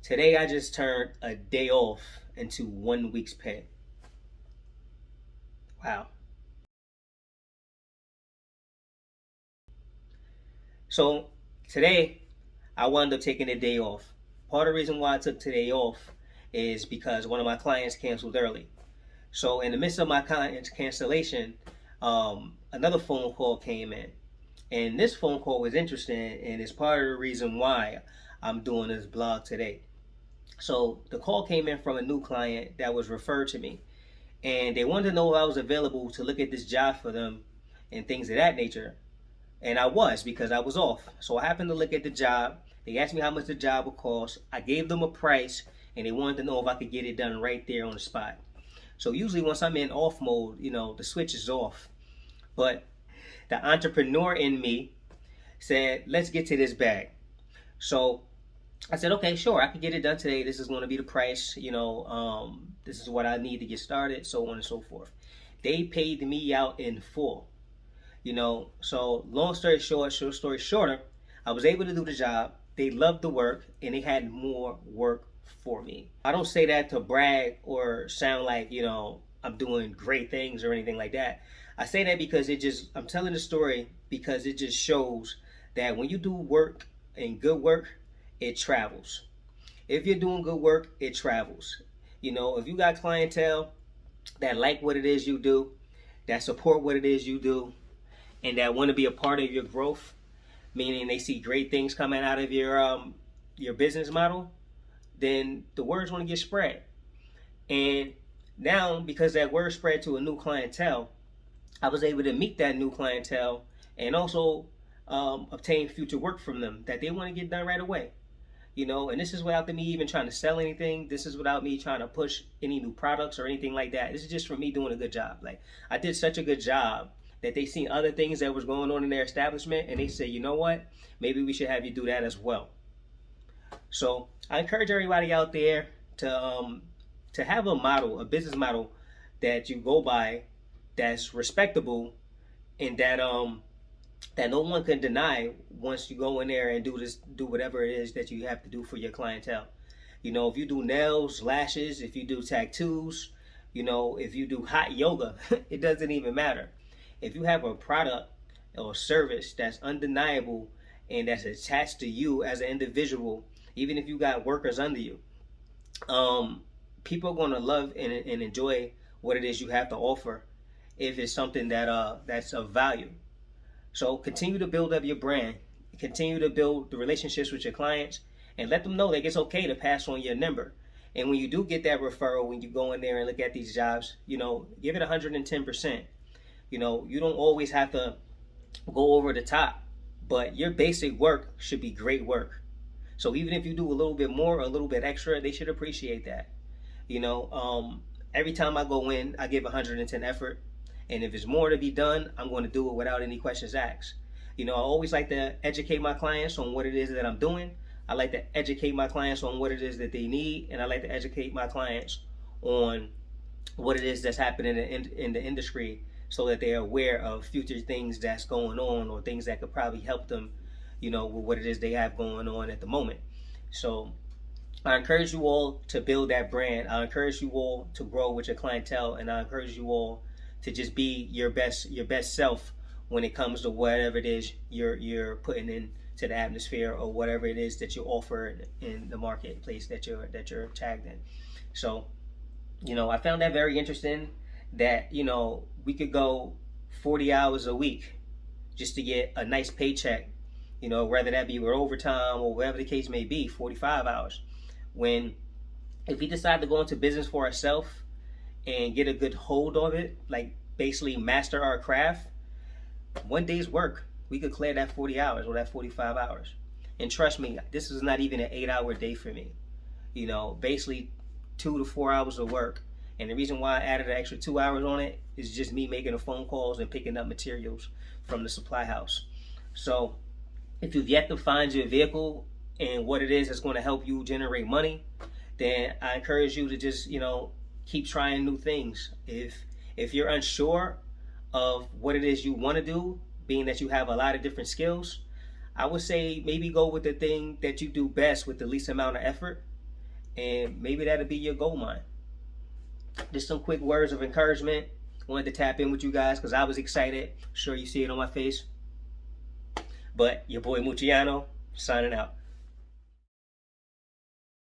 Today I just turned a day off into 1 week's pay. Wow. So today I wound up taking a day off. Part of the reason why I took today off is because one of my clients canceled early. So in the midst of my client's cancellation, another phone call came in. And this phone call was interesting and it's part of the reason why I'm doing this blog today. So the call came in from a new client that was referred to me, and they wanted to know if I was available to look at this job for them and things of that nature. And I was, because I was off. So I happened to look at the job. They asked me how much the job would cost. I gave them a price, and they wanted to know if I could get it done right there on the spot. So usually once I'm in off mode, the switch is off. But the entrepreneur in me said, let's get to this bag. So I said, okay, sure, I can get it done today. This is going to be the price, this is what I need to get started, so on and so forth. They paid me out in full, So long story short, short story shorter, I was able to do the job. They loved the work, and they had more work for me. I don't say that to brag or sound like, I'm doing great things or anything like that. I say that because I'm telling the story because it just shows that when you do work and good work, it travels. If you're doing good work, it travels. If you got clientele that like what it is you do, that support what it is you do, and that want to be a part of your growth, meaning they see great things coming out of your business model, then the word's going to get spread. And now, because that word spread to a new clientele, I was able to meet that new clientele and also obtain future work from them that they want to get done right away. And this is without me even trying to sell anything. This is without me trying to push any new products or anything like that. This is just for me doing a good job. Like, I did such a good job that they seen other things that was going on in their establishment, and they say, you know what, maybe we should have you do that as well. So I encourage everybody out there to have a model, a business model that you go by, that's respectable, and that no one can deny once you go in there and do whatever it is that you have to do for your clientele. If you do nails, lashes, if you do tattoos, if you do hot yoga, it doesn't even matter. If you have a product or service that's undeniable and that's attached to you as an individual, even if you got workers under you, people are going to love and enjoy what it is you have to offer if it's something that's of value. So continue to build up your brand, continue to build the relationships with your clients, and let them know that it's okay to pass on your number. And when you do get that referral, when you go in there and look at these jobs, give it 110%. You don't always have to go over the top, but your basic work should be great work. So even if you do a little bit more or a little bit extra, they should appreciate that. Every time I go in, I give 110 effort. And if there's more to be done, I'm going to do it without any questions asked. I always like to educate my clients on what it is that I'm doing. I like to educate my clients on what it is that they need. And I like to educate my clients on what it is that's happening in the industry so that they're aware of future things that's going on or things that could probably help them, with what it is they have going on at the moment. So I encourage you all to build that brand. I encourage you all to grow with your clientele, and I encourage you all to just be your best self when it comes to whatever it is you're putting into the atmosphere or whatever it is that you offer in the marketplace that you're tagged in. So, I found that very interesting that, we could go 40 hours a week just to get a nice paycheck, whether that be with overtime or whatever the case may be, 45 hours. If we decide to go into business for ourselves and get a good hold of it, like basically master our craft, one day's work, we could clear that 40 hours or that 45 hours. And trust me, this is not even an 8-hour day for me. Basically 2 to 4 hours of work. And the reason why I added an extra 2 hours on it is just me making the phone calls and picking up materials from the supply house. So if you've yet to find your vehicle and what it is that's going to help you generate money, then I encourage you to just, keep trying new things. If you're unsure of what it is you want to do, being that you have a lot of different skills, I would say maybe go with the thing that you do best with the least amount of effort. and maybe that'll be your gold mine. Just some quick words of encouragement. Wanted to tap in with you guys because I was excited. Sure, you see it on my face. But your boy Muciano signing out.